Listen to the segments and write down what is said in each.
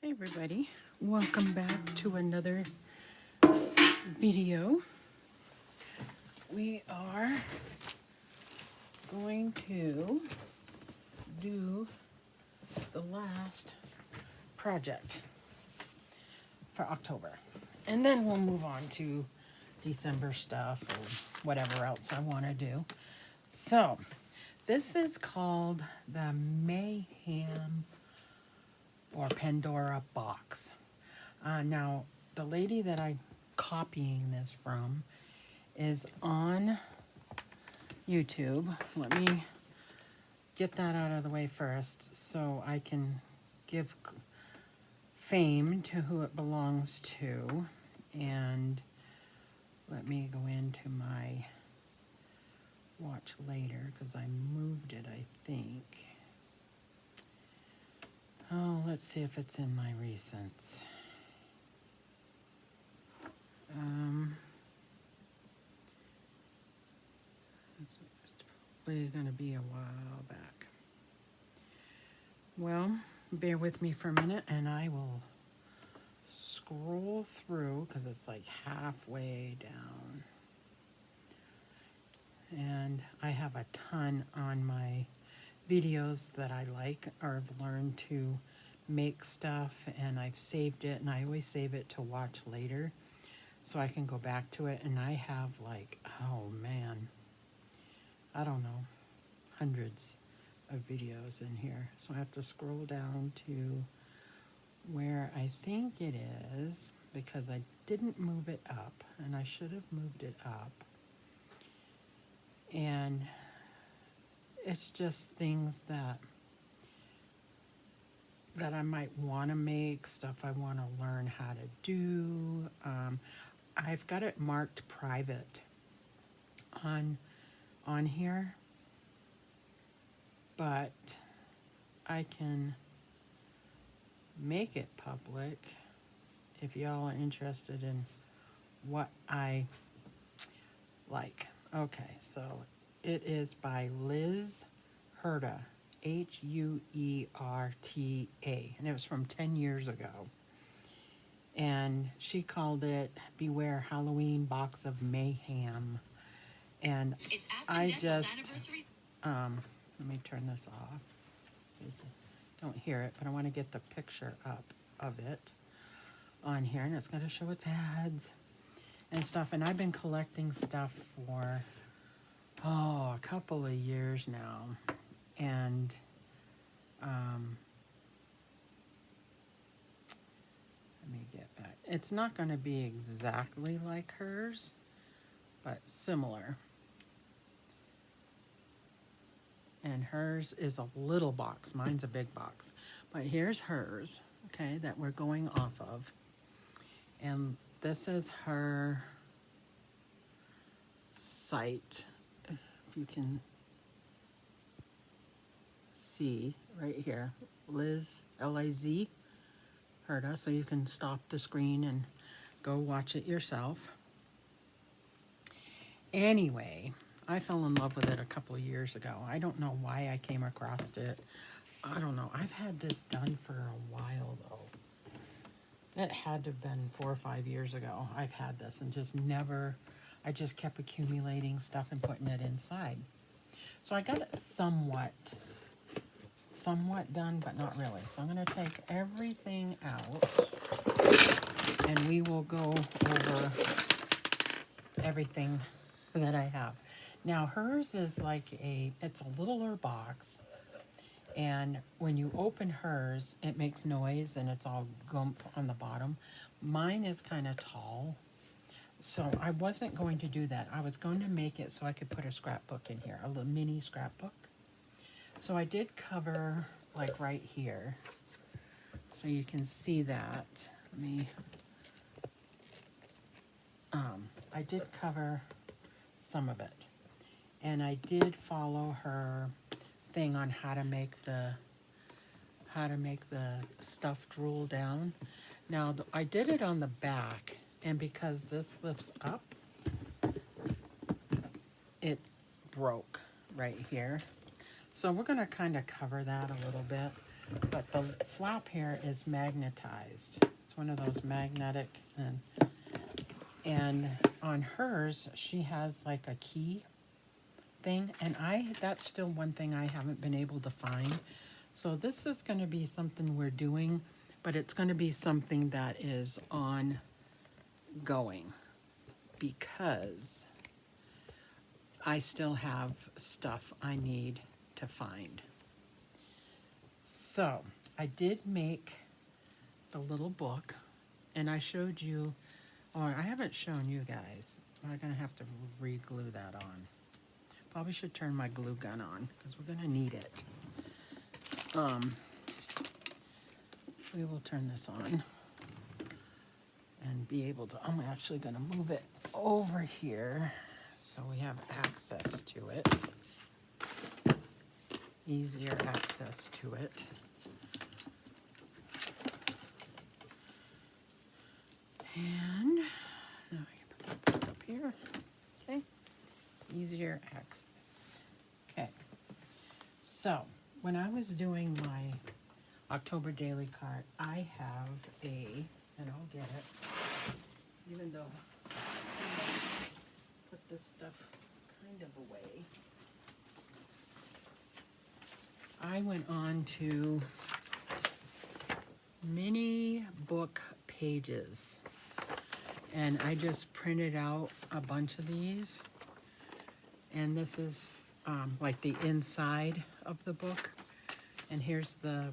Hey everybody, welcome back to another video. We are going to do the last project for October. And then we'll move on to December stuff or whatever else I want to do. So, this is called the Mayhem or Pandora box. Now, the lady that I'm copying this from is on YouTube. Let me get that out of the way first so I can give fame to who it belongs to. And let me go into my watch later because I moved it, I think. Oh, let's see if it's in my recents. It's probably going to be a while back. Well, bear with me for a minute and I will scroll through because it's like halfway down. And I have a ton on my videos that I like or have learned to make stuff, and I've saved it, and I always save it to watch later so I can go back to it. And I have like, oh man, I don't know, hundreds of videos in here. So I have to scroll down to where I think it is because I didn't move it up, and I should have moved it up. And it's just things that I might want to make, stuff I want to learn how to do. I've got it marked private on here, but I can make it public if y'all are interested in what I like. Okay, so it is by Liz Herta, Huerta, and it was from 10 years ago. And she called it Beware Halloween Box of Mayhem. And I just, let me turn this off so you don't hear it, but I want to get the picture up of it on here, and it's going to show its ads and stuff. And I've been collecting stuff for, a couple of years now. And let me get back. It's not going to be exactly like hers, but similar. And hers is a little box. Mine's a big box. But here's hers, okay, that we're going off of. And this is her site, if you can see right here, Liz, L-I-Z, Herta, so you can stop the screen and go watch it yourself. Anyway, I fell in love with it a couple of years ago. I don't know why I came across it. I don't know. I've had this done for a while, though. It had to have been 4 or 5 years ago. I've had this and just never, I just kept accumulating stuff and putting it inside. So I got it somewhat done, but not really. So I'm going to take everything out and we will go over everything that I have. Now hers is like it's a littler box, and when you open hers it makes noise and it's all gump on the bottom. Mine is kind of tall, so I wasn't going to do that. I was going to make it so I could put a scrapbook in here, a little mini scrapbook. So I did cover like right here, so you can see that. Let me, I did cover some of it, and I did follow her thing on how to make the stuff drool down. Now I did it on the back, and because this lifts up, it broke right here. So we're going to kind of cover that a little bit. but the flap here is magnetized. It's one of those magnetic, and on hers, she has like a key thing, and that's still one thing I haven't been able to find. So this is going to be something we're doing, but it's going to be something that is ongoing because I still have stuff I need to find. So I did make the little book, and I showed you, oh, I haven't shown you guys. I'm going to have to re-glue that on. Probably should turn my glue gun on because we're going to need it. We will turn this on and be able to, I'm actually going to move it over here so we have access to it. Easier access to it. And now I can put that back up here. Okay. Easier access. Okay. So when I was doing my October daily card, I have and I'll get it, even though I put this stuff kind of away. I went on to mini book pages, and I just printed out a bunch of these, and this is like the inside of the book, and here's the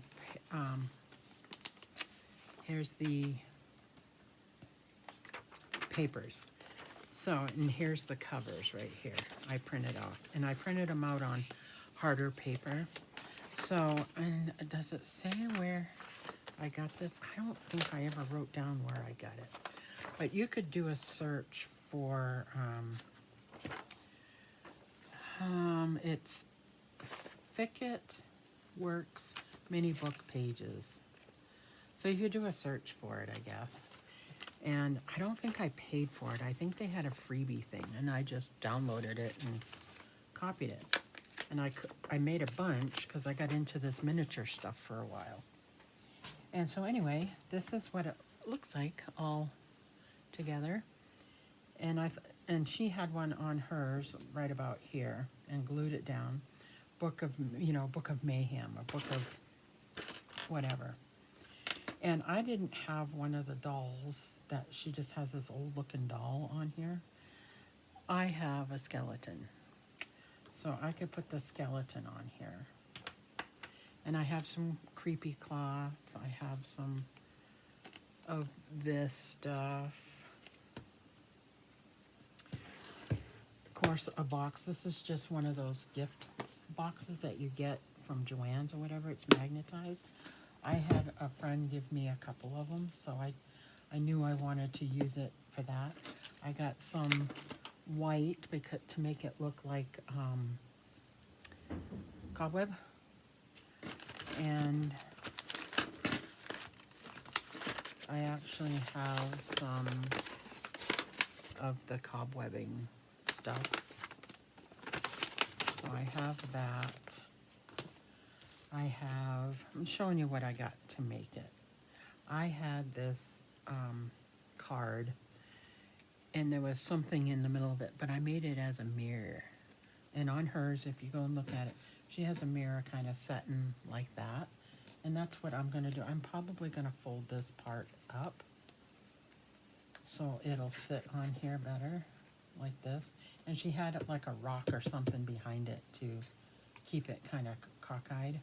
papers. So, and here's the covers right here. I printed off, and I printed them out on harder paper. So, and does it say where I got this? I don't think I ever wrote down where I got it. But you could do a search for, it's Thicket Works mini book pages. So you could do a search for it, I guess. And I don't think I paid for it. I think they had a freebie thing, and I just downloaded it and copied it. And I made a bunch because I got into this miniature stuff for a while. And so anyway, this is what it looks like all together. And she had one on hers right about here and glued it down. Book of Mayhem, a book of whatever. And I didn't have one of the dolls that she just has this old looking doll on here. I have a skeleton. So I could put the skeleton on here. And I have some creepy cloth. I have some of this stuff. Of course, a box. This is just one of those gift boxes that you get from Joann's or whatever. It's magnetized. I had a friend give me a couple of them, so I knew I wanted to use it for that. I got some white to make it look like cobweb. And I actually have some of the cobwebbing stuff. So I have that. I'm showing you what I got to make it. I had this card, and there was something in the middle of it, but I made it as a mirror. And on hers, if you go and look at it, she has a mirror kind of setting like that. And that's what I'm going to do. I'm probably going to fold this part up so it'll sit on here better, like this. And she had it like a rock or something behind it to keep it kind of cockeyed.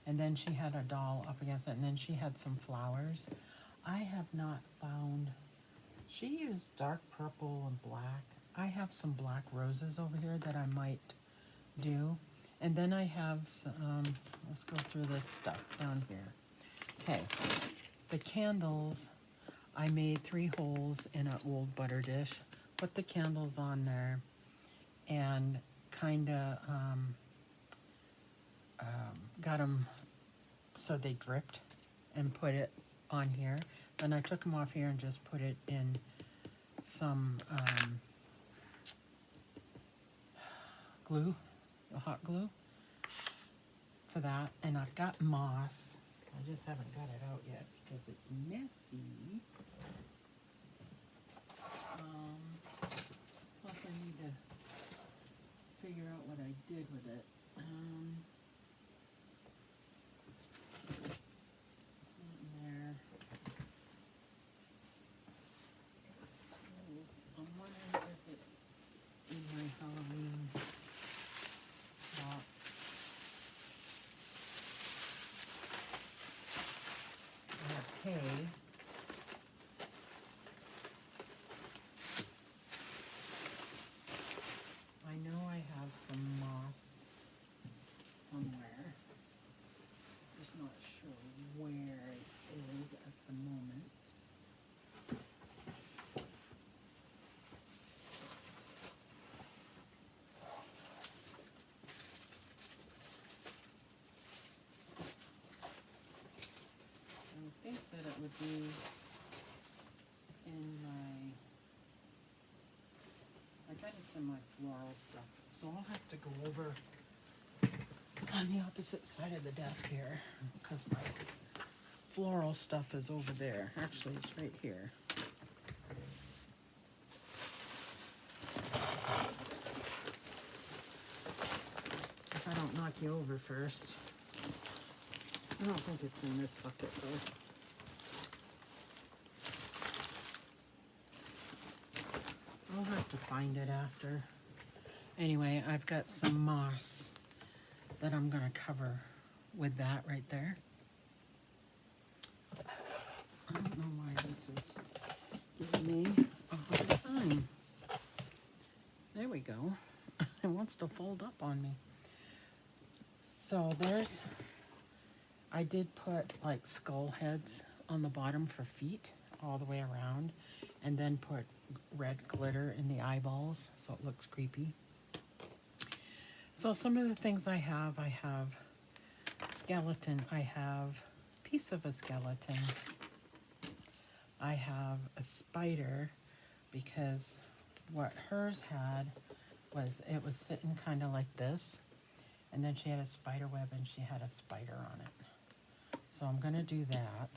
And then she had a doll up against it, and then she had some flowers. I have not found, she used dark purple and black. I have some black roses over here that I might do. And then I have some, let's go through this stuff down here. Okay, the candles, I made 3 holes in an old butter dish, put the candles on there, and kind of got them so they dripped, and put it on here. Then I took them off here and just put it in some glue, hot glue for that, and I've got moss. I just haven't got it out yet because it's messy. Plus I need to figure out what I did with it. It's not in there. I'm wondering if it's in my Halloween box. I have hay. I know I have some moss somewhere. Just not sure where it is at the moment. I think that it would be in my, I bet it's in my floral stuff. So I'll have to go over on the opposite side of the desk here because my floral stuff is over there. Actually, it's right here. If I don't knock you over first. I don't think it's in this bucket though. I'll have to find it after. Anyway, I've got some moss that I'm gonna cover with that right there. I don't know why this is giving me a hard time. There we go. It wants to fold up on me. So there's, I did put like skull heads on the bottom for feet all the way around, and then put red glitter in the eyeballs so it looks creepy. So some of the things I have skeleton, I have a piece of a skeleton. I have a spider because what hers had was it was sitting kind of like this, and then she had a spider web and she had a spider on it. So I'm gonna do that.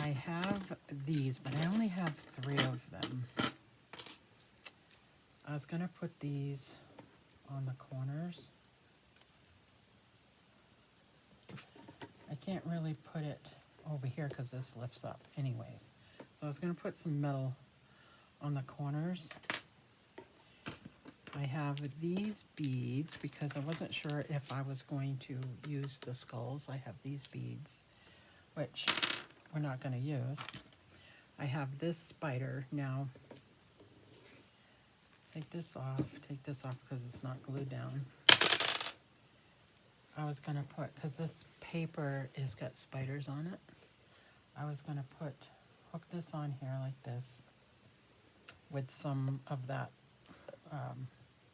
I have these, but I only have 3 of them. I was gonna put these on the corners. I can't really put it over here because this lifts up anyways. So I was gonna put some metal on the corners. I have these beads because I wasn't sure if I was going to use the skulls. I have these beads, which we're not going to use. I have this spider. Now, take this off because it's not glued down. I was going to put, because this paper has got spiders on it, I was going to hook this on here like this with some of that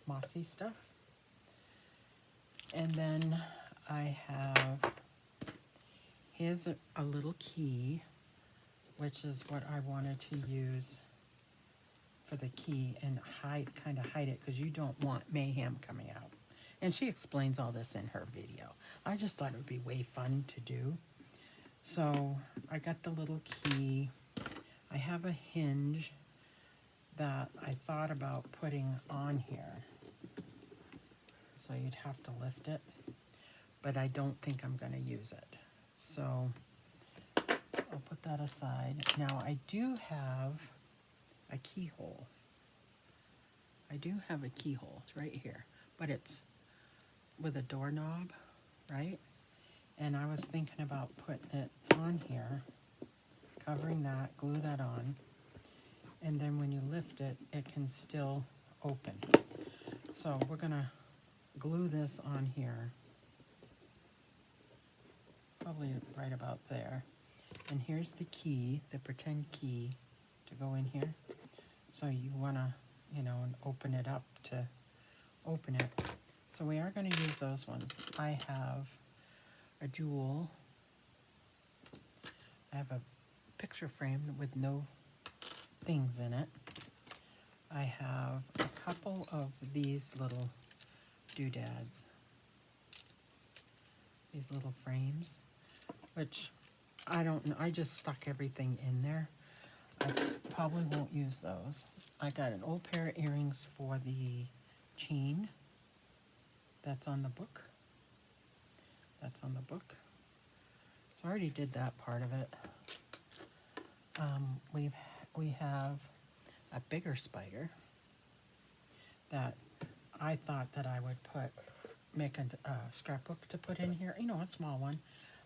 mossy stuff. And then I have, here's a little key, which is what I wanted to use for the key and kind of hide it because you don't want mayhem coming out. And she explains all this in her video. I just thought it would be way fun to do. So I got the little key. I have a hinge that I thought about putting on here. So you'd have to lift it, but I don't think I'm going to use it. So I'll put that aside. Now I do have a keyhole. I do have a keyhole. It's right here, but it's with a doorknob, right? And I was thinking about putting it on here, covering that, glue that on, and then when you lift it, it can still open. So we're gonna glue this on here, probably right about there. And here's the key, the pretend key to go in here. So you wanna, open it up to open it. So we are gonna use those ones. I have a jewel. I have a picture frame with no things in it. I have a couple of these little doodads. these little frames, which I don't know. I just stuck everything in there. I probably won't use those. I got an old pair of earrings for the chain. That's on the book. That's on the book. So I already did that part of it. We have a bigger spider that I thought that I would make a scrapbook to put in here, you know, a small one,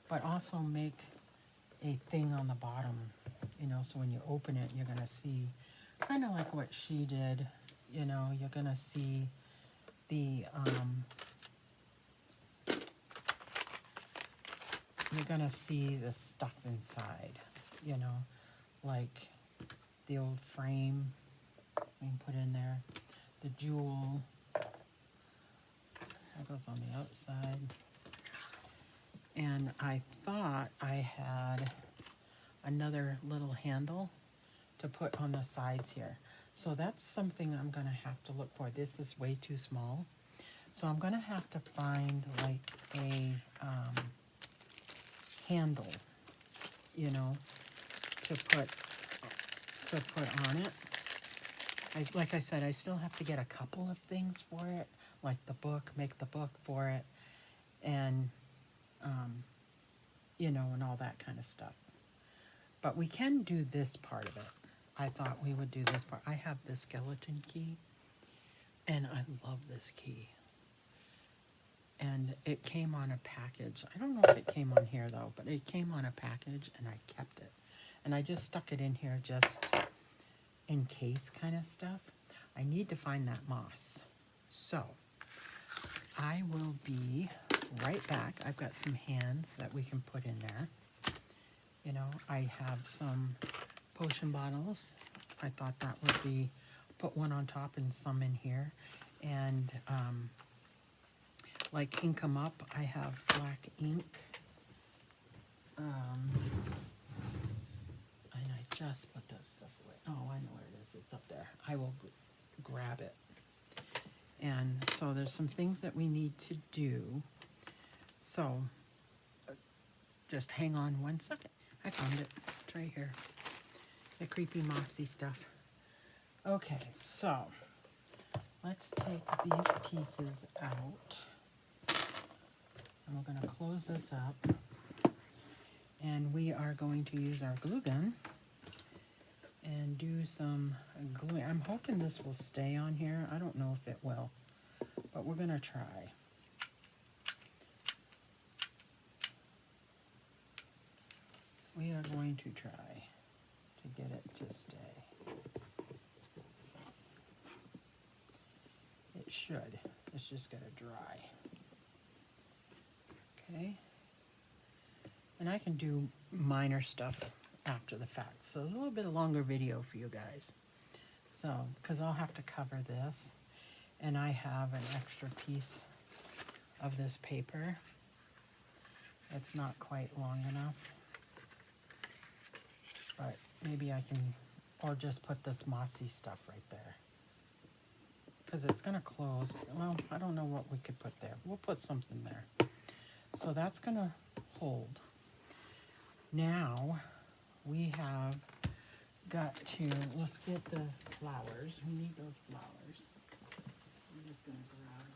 but also make a thing on the bottom, you know, so when you open it, you're gonna see kind of like what she did, you know, you're gonna see the, you're gonna see the stuff inside, you know, like the old frame we can put in there, the jewel, that goes on the outside. And I thought I had another little handle to put on the sides here. So that's something I'm gonna have to look for. This is way too small. So I'm gonna have to find like a handle, you know, to put on it. Like I said, I still have to get a couple of things for it, like the book, make the book for it, and you know, and all that kind of stuff. But we can do this part of it. I thought we would do this part. I have this skeleton key, and I love this key. And it came on a package. I don't know if it came on here though, but it came on a package and I kept it. And I just stuck it in here just in case kind of stuff. I need to find that moss. So I will be right back. I've got some hands that we can put in there. You know, I have some potion bottles. I thought that would be, put one on top and some in here. And like ink 'em up, I have black ink. And I just put that stuff away. Oh, I know where it is. It's up there. I will grab it. And so there's some things that we need to do. So just hang on one second. I found it. It's right here. The creepy mossy stuff. Okay, so let's take these pieces out. And we're going to close this up. And we are going to use our glue gun and do some glue. I'm hoping this will stay on here. I don't know if it will, but we're going to try. We are going to try to get it to stay. It should. It's just got to dry. Okay. And I can do minor stuff after the fact. So a little bit longer video for you guys. So, because I'll have to cover this. And I have an extra piece of this paper. It's not quite long enough. But maybe I can, or just put this mossy stuff right there. Because it's going to close. Well, I don't know what we could put there. We'll put something there. So that's going to hold. Now, we have got to, let's get the flowers. We need those flowers. I'm just going to grab.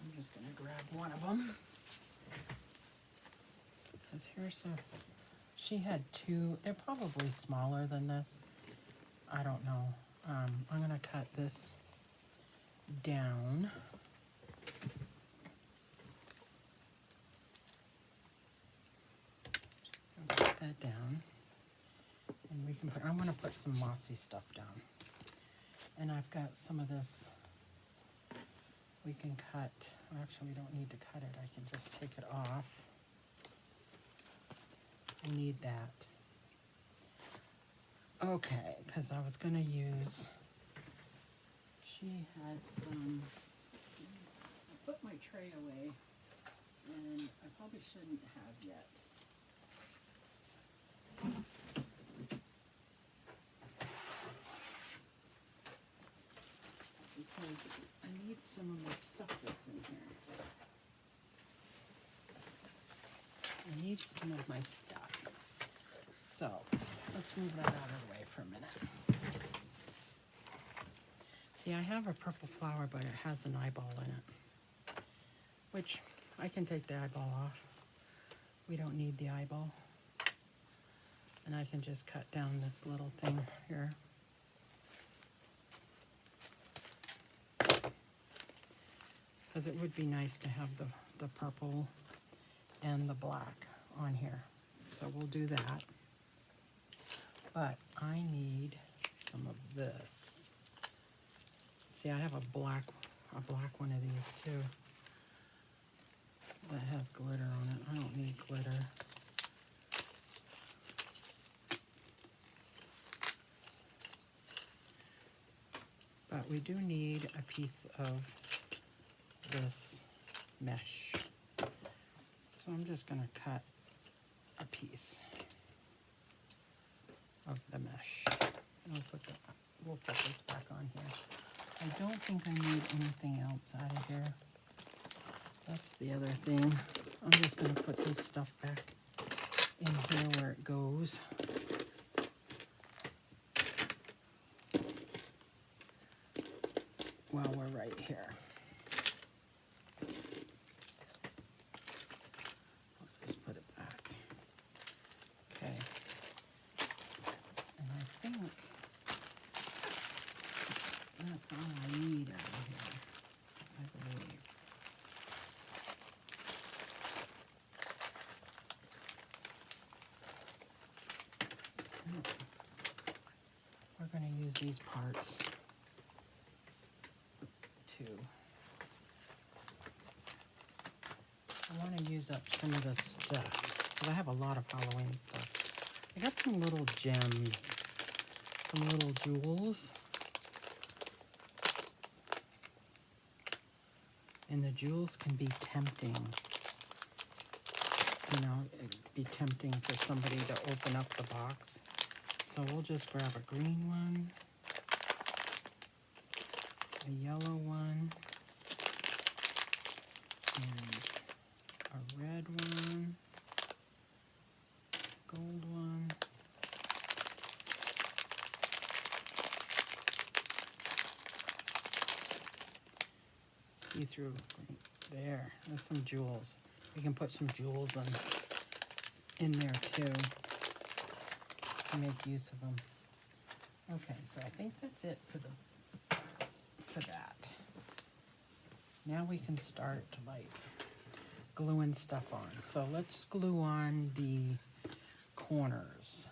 I'm just going to grab one of them. Because here's a, she had two, they're probably smaller than this. I don't know. I'm going to cut this down. I'll cut that down. And we can put, I'm going to put some mossy stuff down. And I've got some of this we can cut. Actually, we don't need to cut it. I can just take it off. I need that. Okay, because I was going to use, she had some, I put my tray away, and I probably shouldn't have yet. need some of my stuff. So let's move that out of the way for a minute. See, I have a purple flower, but it has an eyeball in it, which I can take the eyeball off. We don't need the eyeball. And I can just cut down this little thing here. Because it would be nice to have the purple and the black on here. So we'll do that. But I need some of this. See, I have a black one of these too. That has glitter on it. I don't need glitter. But we do need a piece of this mesh. So I'm just going to cut a piece of the mesh. And we'll put this back on here. I don't think I need anything else out of here. That's the other thing. I'm just going to put this stuff back in here where it goes. While we're right here. I'll just put it back. Okay. And I think that's all I need out of here, I believe. We're going to use these parts too. I want to use up some of this stuff because I have a lot of Halloween stuff. I got some little gems, some little jewels. And the jewels can be tempting. You know, it'd be tempting for somebody to open up the box. So we'll just grab a green one, a yellow one, and a red one, gold one, see-through green. There's some jewels. You can put some jewels in there too to make use of them. Okay, so I think that's it for that. Now we can start like gluing stuff on. So let's glue on the corners.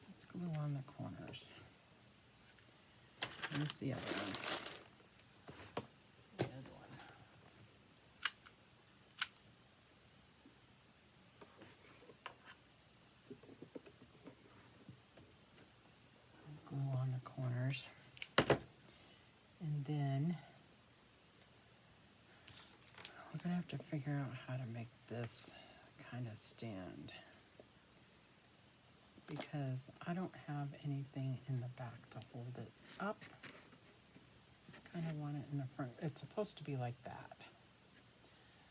Let's glue on the corners. Here's the other one. And then we're going to have to figure out how to make this kind of stand, because I don't have anything in the back to hold it up. I kind of want it in the front. It's supposed to be like that.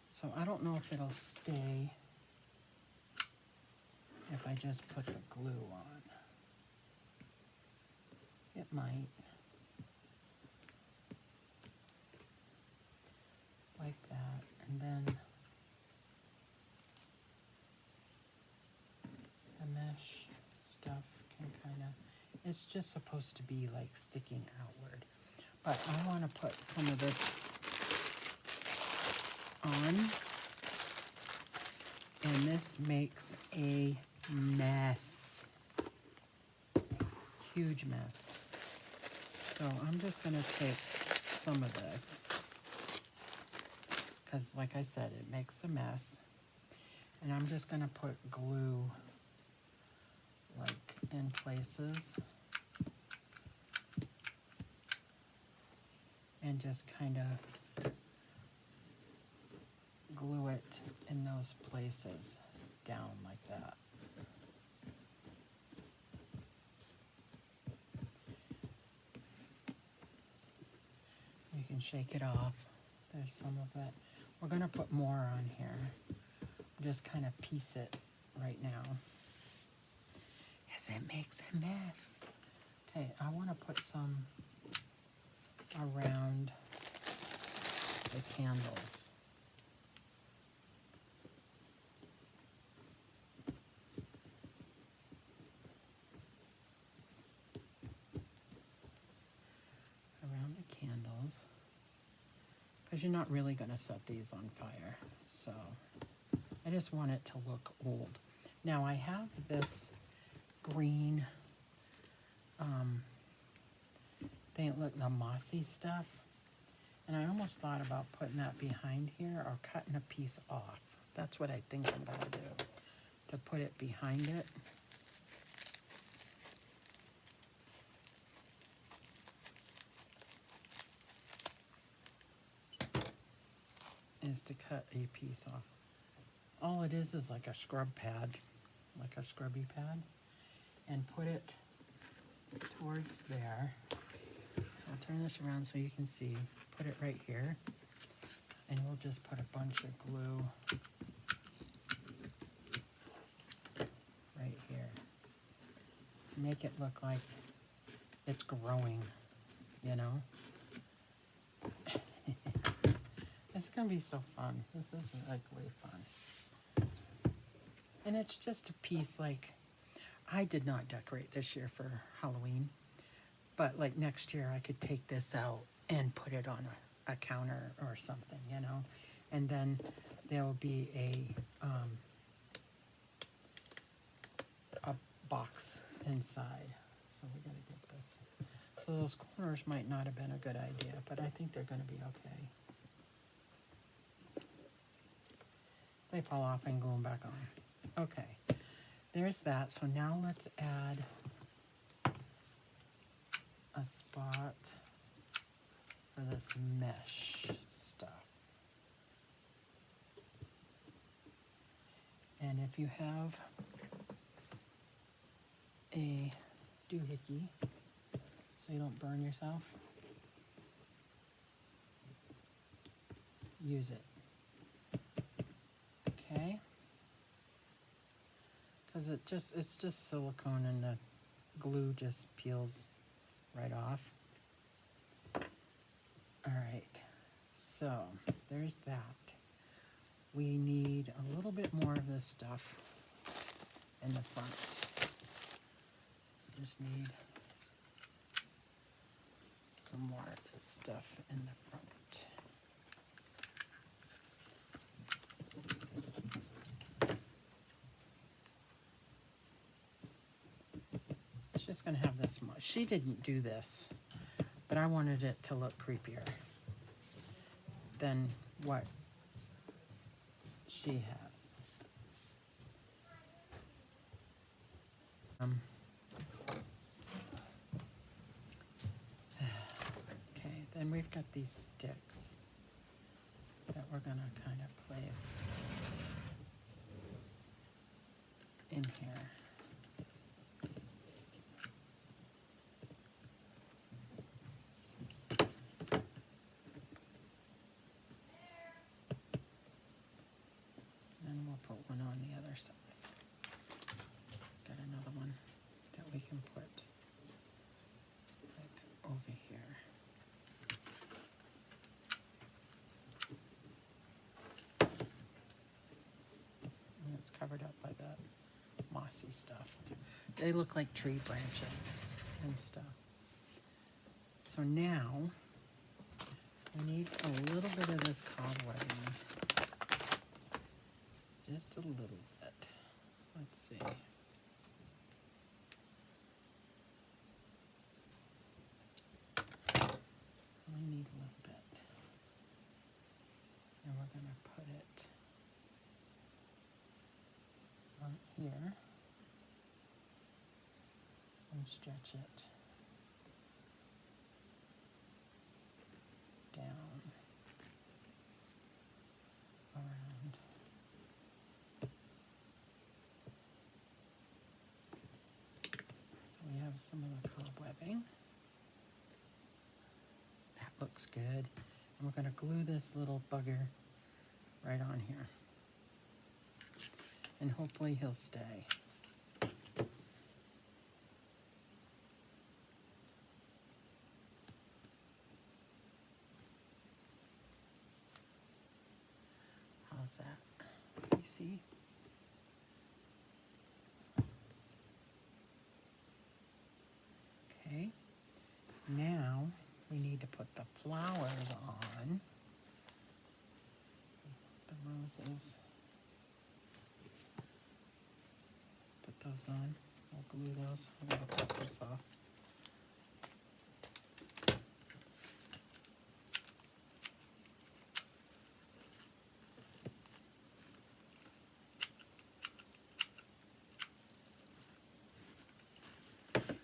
So I don't know if it'll stay if I just put the glue on. It might. Like that, and then the mesh stuff can kind of, it's just supposed to be like sticking outward. But I want to put some of this on, and this makes a mess. Huge mess. So I'm just going to take some of this, because like I said, it makes a mess. And I'm just going to put glue like in places and just kind of glue it in those places down like that. shake it off. There's some of it. We're gonna put more on here. Just kind of piece it right now, as it makes a mess. Okay, I want to put some around the candles. Around the candles. Because you're not really going to set these on fire. So I just want it to look old. Now I have this green thing, look, the mossy stuff. And I almost thought about putting that behind here or cutting a piece off. That's what I think I'm going to do, to put it behind it. Is to cut a piece off. All it is like a scrub pad, like a scrubby pad, and put it towards there. So I'll turn this around so you can see. Put it right here, and we'll just put a bunch of glue right here to make it look like it's growing, you know? It's gonna be so fun. This is like way fun. And it's just a piece, like, I did not decorate this year for Halloween, but like next year I could take this out and put it on a counter or something, you know? And then there will be a box inside. So we gotta get this. So those corners might not have been a good idea, but I think they're gonna be okay. They fall off and glue them back on. Okay, there's that. So now let's add a spot for this mesh stuff. And if you have a doohickey, so you don't burn yourself, use it. Okay, because it's just silicone and the glue just peels right off. All right, so there's that. We need a little bit more of this stuff in the front. Just need some more of this stuff in the front. Just gonna have this much. She didn't do this, but I wanted it to look creepier than what she has. Okay, then we've got these sticks that we're gonna kind of place in here. Got another one that we can put like over here. And it's covered up by that mossy stuff. They look like tree branches and stuff. So now we need a little bit of this cobwebbing. Just a little bit. Let's see. We need a little bit. And we're going to put it on here and stretch it down around. So we have some of the cobwebbing. That looks good. I'm going to glue this little bugger right on here. And hopefully he'll stay. How's that? You see? Okay. Now we need to put the flowers on. The roses. Put those on. We'll glue those. I'm going to cut this off.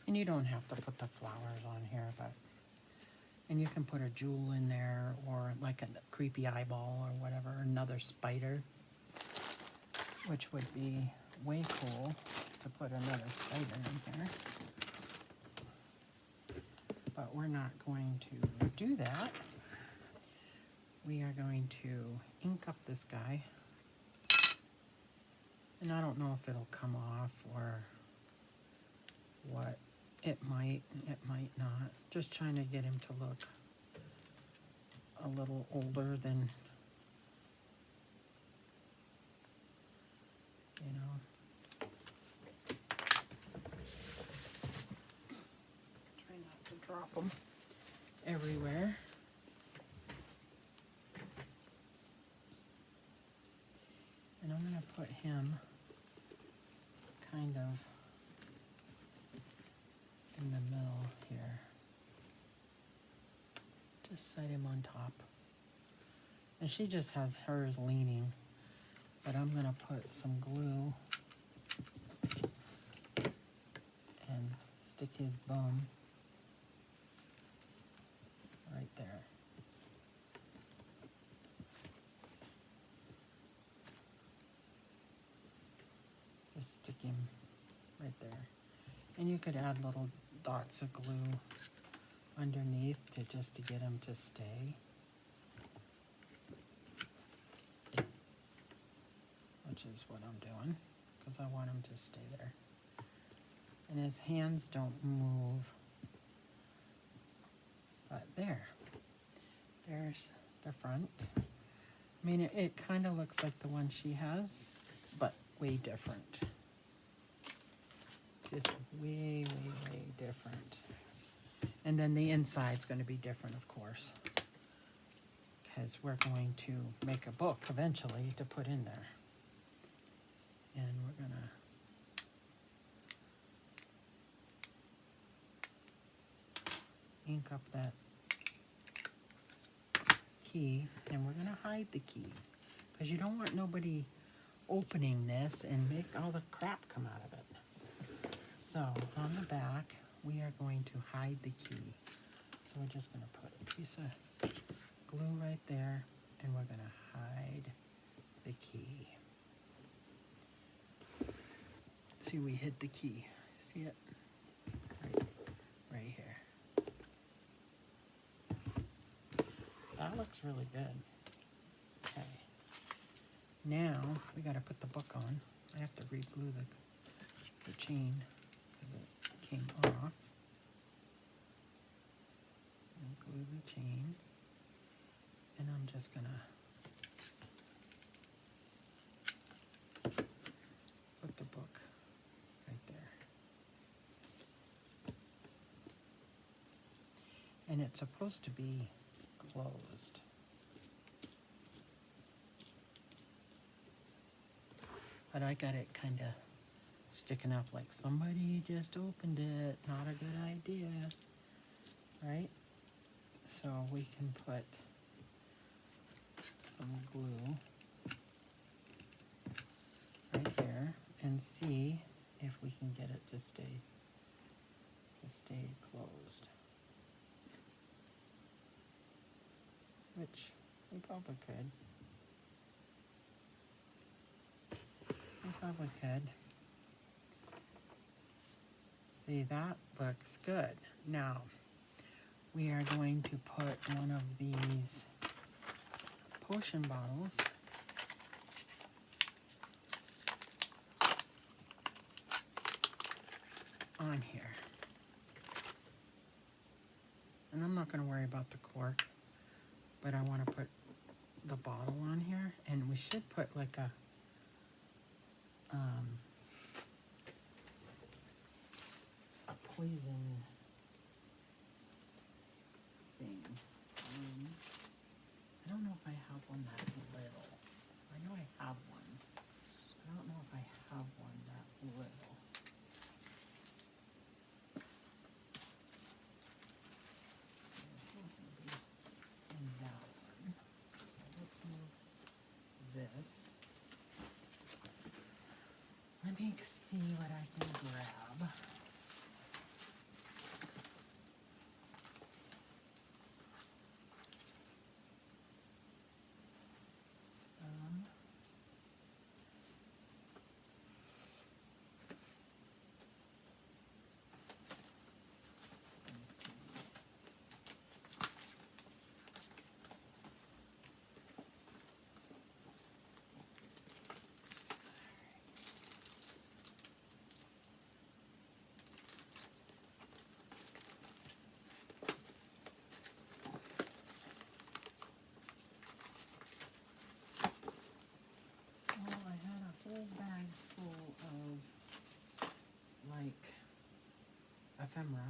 And you don't have to put the flowers on here, but, and you can put a jewel in there, or like a creepy eyeball or whatever, another spider, which would be way cool to put another spider in here. But we're not going to do that. We are going to ink up this guy. And I don't know if it'll come off or what. It might not. Just trying to get him to look a little older than, you know. Try not to drop them everywhere. And I'm going to put him kind of in the middle here. Just set him on top. And she just has hers leaning, but I'm going to put some glue and stick his bum right there. Just stick him right there. And you could add little dots of glue underneath to just to get him to stay. Which is what I'm doing, because I want him to stay there. And his hands don't move. But there's the front. I mean, it kind of looks like the one she has, but way different. Just way, way, way different. And then the inside's going to be different, of course, because we're going to make a book eventually to put in there. And we're going to ink up that key, and we're going to hide the key, because you don't want nobody opening this and make all the crap come out of it. So on the back, we are going to hide the key. So we're just going to put a piece of glue right there, and we're going to hide the key. See, we hid the key. See it? Right here. That looks really good. Okay. Now, we got to put the book on. I have to re-glue the chain because it came off. And glue the chain. And I'm just going to put the book right there. And it's supposed to be closed. But I got it kind of sticking up like somebody just opened it. Not a good idea, right? So we can put some glue right there and see if we can get it to stay closed. Which we probably could. We probably could. See, that looks good. Now, we are going to put one of these potion bottles on here. And I'm not going to worry about the cork, but I want to put the bottle on here, and we should put like a poison thing. I don't know if I have one that little. I know I have one. I don't know if I have one that little. It's not going to be in that one. So let's move this. Let me see what I can grab. Bag full of like ephemera.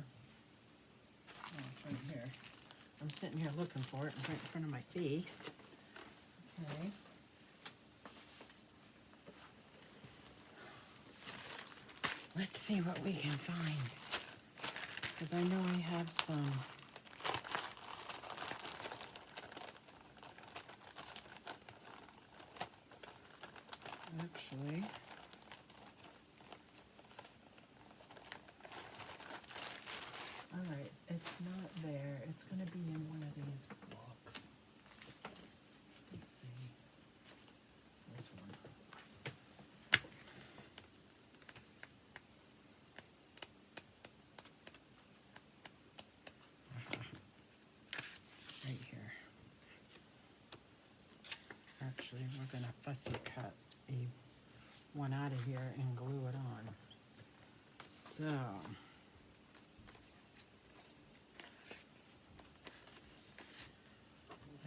Oh, it's right here. I'm sitting here looking for it right in front of my face. Okay. Let's see what we can find. Because I know I have some. Actually, all right, it's not there. It's going to be in one of these books. Let's see. This one. Right here. Actually, we're going to fussy cut one out of here and glue it on. So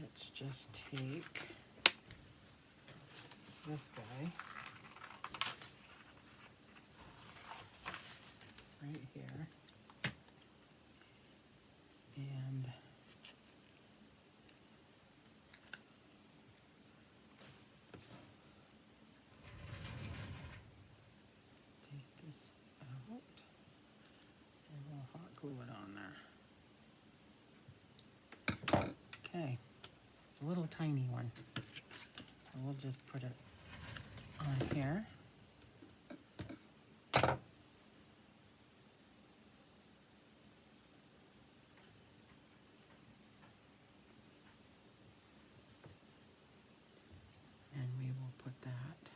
let's just take this guy right here and take this out, and we'll hot glue it on there. Okay, it's a little tiny one. So we'll just put it on here. And we will put that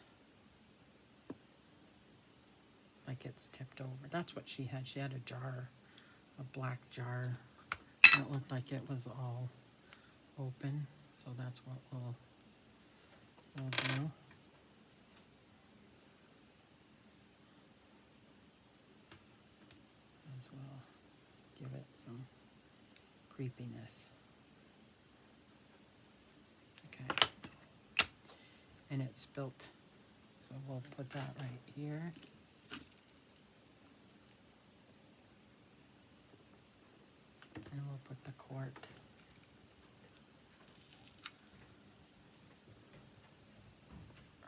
like it's tipped over. That's what she had. She had a jar, a black jar. And it looked like it was all open. So that's what we'll do. As well, give it some creepiness. Okay. And it's spilt, so we'll put that right here. And we'll put the cork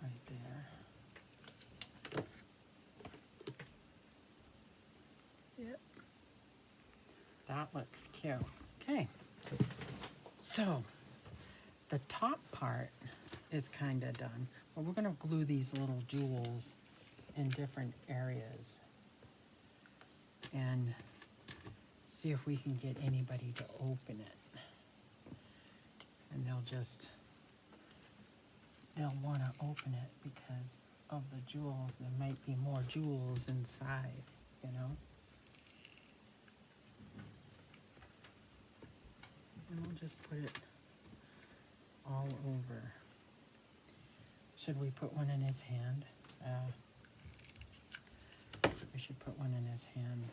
right there. Yep. That looks cute. Okay. So the top part is kind of done, but we're going to glue these little jewels in different areas and see if we can get anybody to open it. And they'll want to open it because of the jewels. There might be more jewels inside, you know. just put it all over. Should we put one in his hand? We should put one in his hand.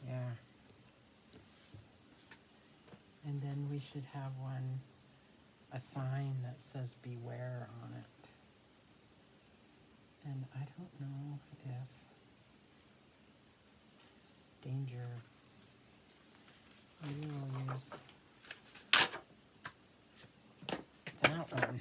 Yeah. And then we should have one, a sign that says beware on it. And I don't know if danger, maybe we'll use that one.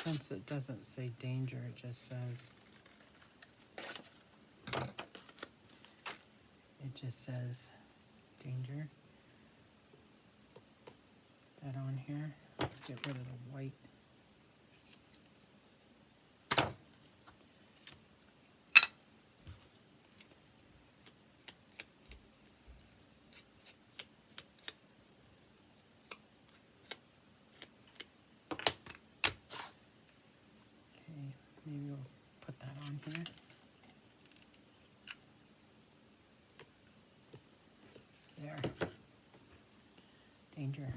Since it doesn't say danger, it just says, danger. That on here. Let's get rid of the white. Okay, maybe we'll put that on here. There. Danger.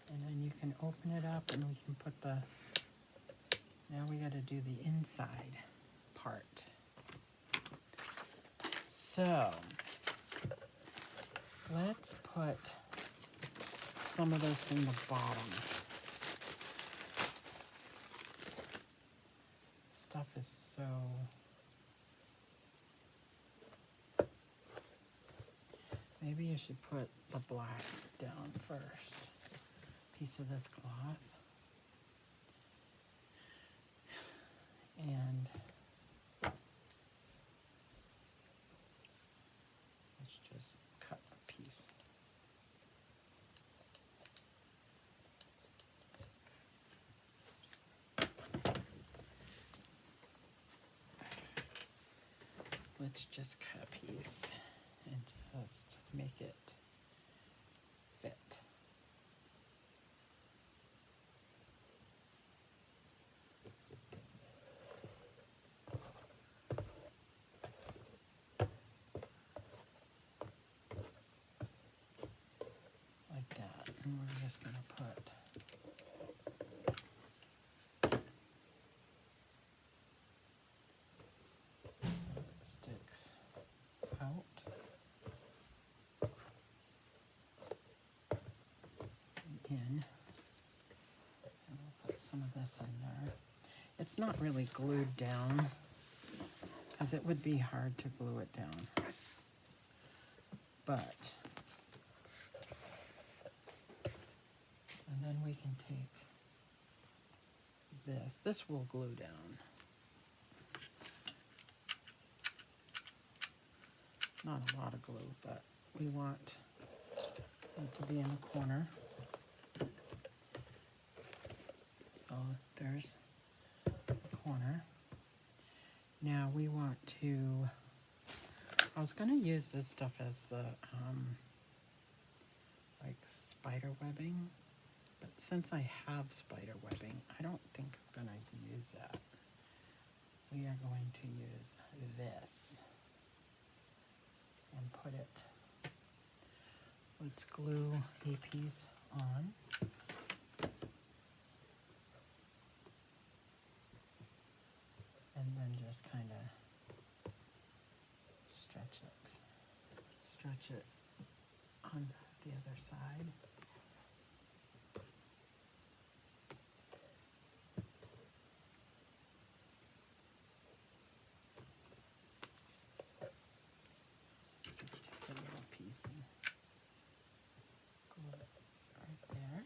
And then you can open it up and we can put the, now we got to do the inside part. So, let's put some of this in the bottom. Stuff is so... Maybe you should put the black down first. Piece of this cloth. And let's just cut a piece. Let's just cut a piece and just make it fit. Like that. And we're just going to put so it sticks out. In, and we'll put some of this in there. It's not really glued down because it would be hard to glue it down, but and then we can take this will glue down. Not a lot of glue, but we want it to be in the corner. So there's the corner. Now we want to, I was going to use this stuff as the like spider webbing, but since I have spider webbing, I don't think I'm going to use that. We are going to use this and put it, let's glue a piece on. And then just kind of stretch it on the other side. Let's just take a little piece and glue it right there.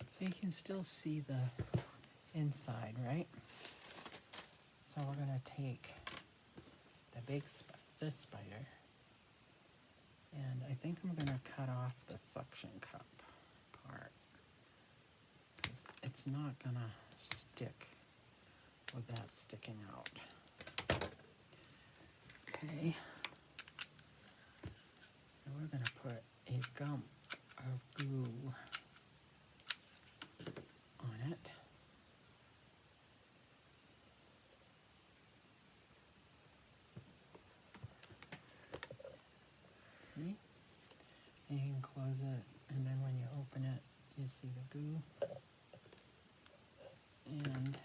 So you can still see the inside, right? So we're going to take the this spider, and I think I'm going to cut off the suction cup part, because it's not going to stick with that sticking out. Okay. close it, and then when you open it, you see the goo. And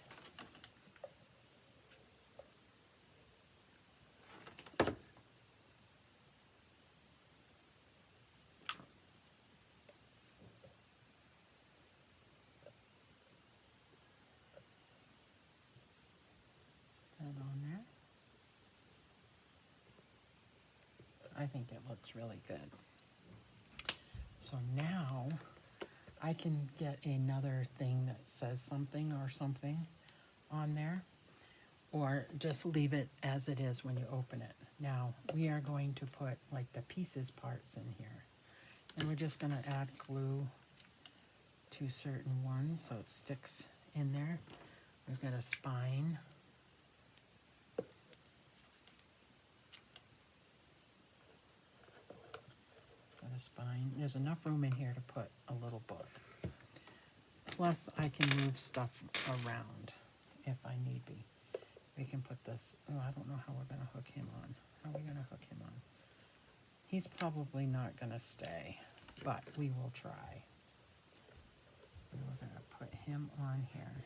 that on there. I think it looks really good. So now I can get another thing that says something or something on there, or just leave it as it is when you open it. Now we are going to put like the pieces parts in here, and we're just going to add glue to certain ones so it sticks in there. We've got a spine. Got a spine. There's enough room in here to put a little book. Plus I can move stuff around if I need be. We can put this, oh, I don't know how we're going to hook him on. How are we going to hook him on? He's probably not going to stay, but we will try. And we're going to put him on here.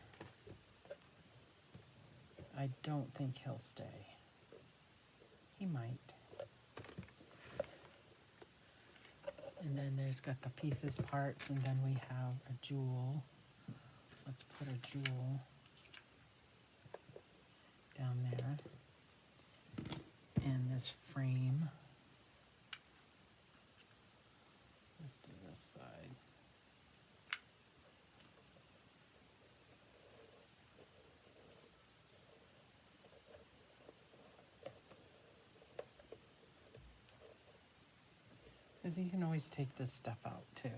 I don't think he'll stay. He might. And then there's got the pieces parts, and then we have a jewel. Let's put a jewel down there. And this frame. Let's do this side. Because you can always take this stuff out too.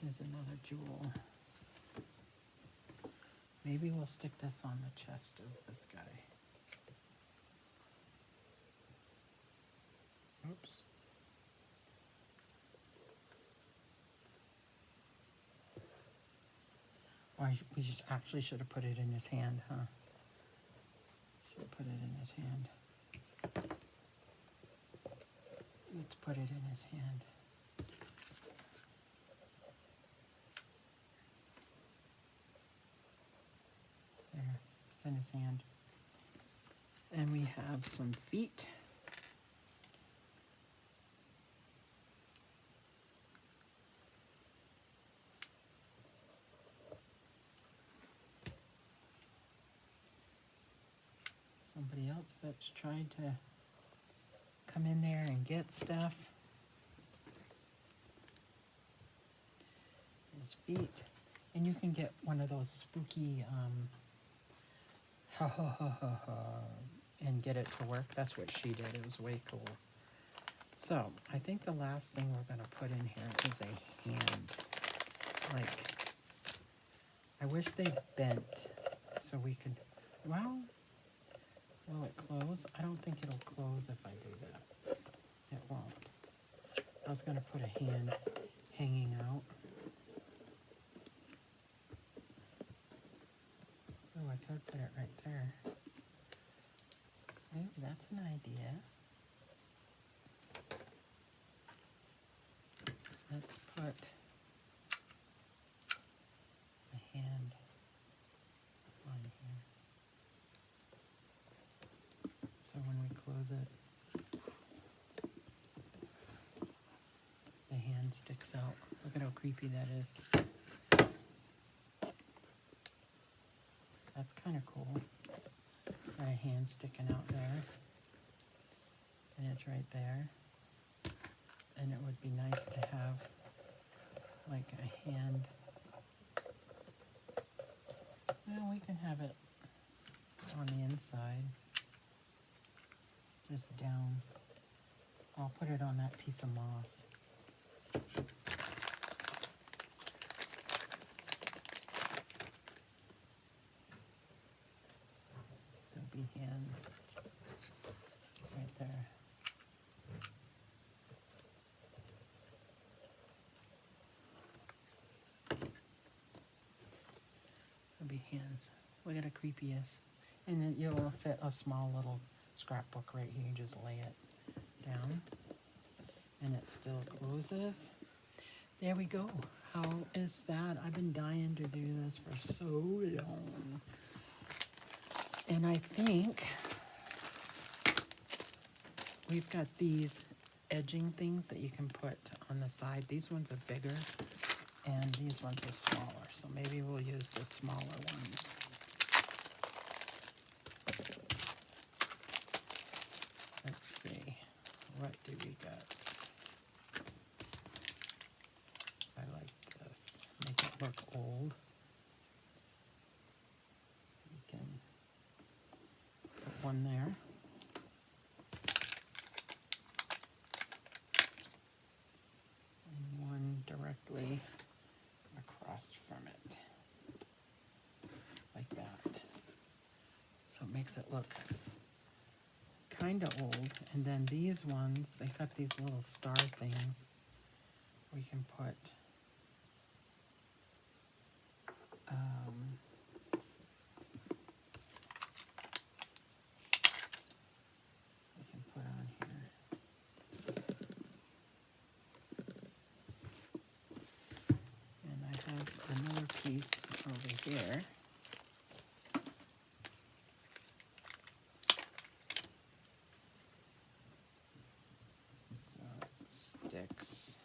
Here's another jewel. Maybe we'll stick this on the chest of this guy. Oops. Or we just actually should have put it in his hand, huh? Should have put it in his hand. Let's put it in his hand. There, it's in his hand. And we have some feet. Somebody else that's tried to come in there and get stuff. His feet. And you can get one of those spooky and get it to work. That's what she did. It was way cool. So I think the last thing we're going to put in here is a hand. Like, I wish they bent so we could, well, will it close? I don't think it'll close if I do that. It won't. I was going to put a hand hanging out. Oh, I could put it right there. Ooh, that's an idea. Let's put a hand on here. So when we close it, the hand sticks out. Look at how creepy that is. That's kind of cool. Got a hand sticking out there. And it's right there. And it would be nice to have like a hand. Well, we can have it on the inside. Just down. I'll put it on that piece of moss. There'll be hands right there. There'll be hands. Look at how creepy he is. And then you'll fit a small little scrapbook right here. You just lay it down and it still closes. there we go. How is that? I've been dying to do this for so long. And I think we've got these edging things that you can put on the side. These ones are bigger and these ones are smaller. So maybe we'll use the smaller ones. Let's see. What do we got? I like this. Make it look old. We can put one there. And one directly across from it. Like that. So it makes it look kind of old. And then these ones, they got these little star things. We can put on here. And I have another piece over here. So it sticks.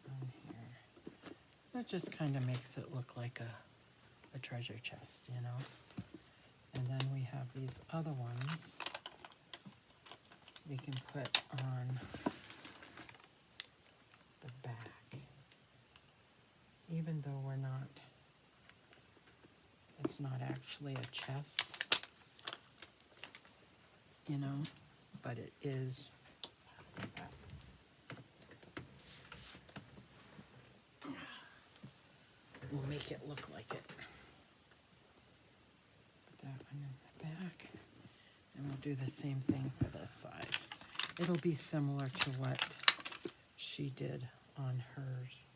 On here. That just kind of makes it look like a treasure chest, you know? And then we have these other ones we can put on the back. Even though it's not actually a chest, you know, but it is. We'll make it look like it. Put that one in the back. And we'll do the same thing for this side. It'll be similar to what she did on hers.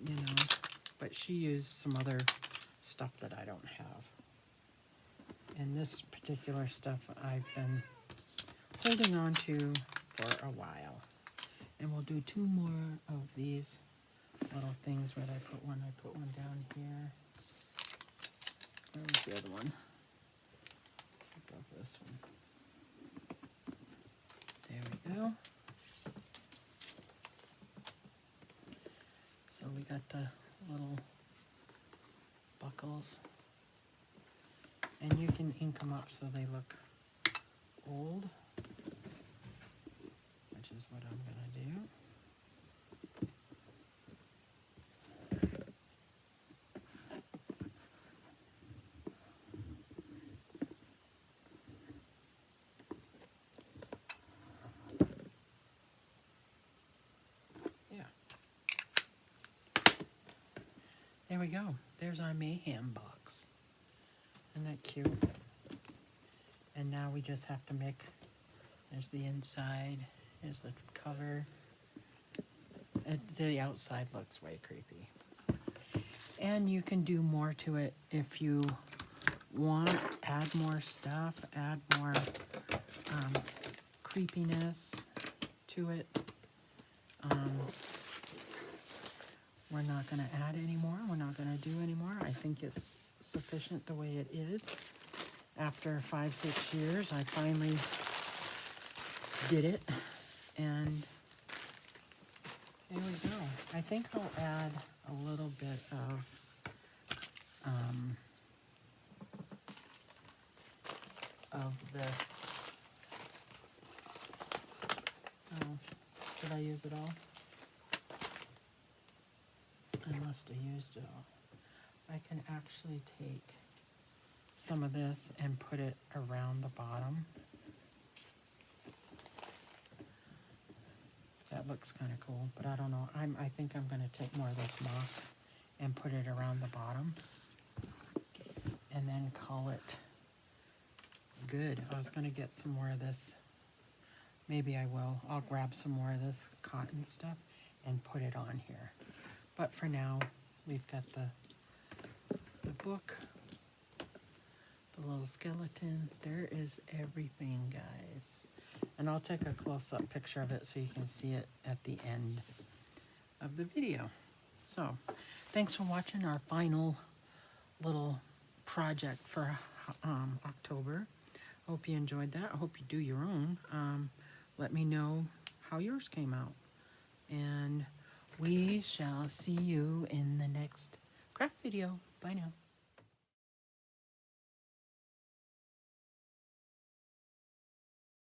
You know, but she used some other stuff that I don't have. And this particular stuff I've been holding on to for a while. And we'll do two more of these little things. Where did I put one? I put one down here. Where was the other one? Above this one. There we go. So we got the little buckles. And you can ink them up so they look old, which is what I'm going to do. There we go. There's our mayhem box. Isn't that cute? And now we just have to make, there's the inside, here's the cover. The outside looks way creepy. And you can do more to it if you want. Add more stuff, add more creepiness to it. We're not going to add any more. We're not going to do any more. I think it's sufficient the way it is. After 5-6 years, I finally did it. And there we go. I think I'll add a little bit of this. Oh, did I use it all? I must have used it all. I can actually take some of this and put it around the bottom. That looks kind of cool, but I don't know. I think I'm going to take more of this moss and put it around the bottom. And then call it good. I was going to get some more of this. Maybe I will. I'll grab some more of this cotton stuff and put it on here. But for now, we've got the book, the little skeleton. There is everything, guys. And I'll take a close-up picture of it so you can see it at the end of the video. So, thanks for watching our final little project for October. Hope you enjoyed that. I hope you do your own. Let me know how yours came out. And we shall see you in the next craft video. Bye now.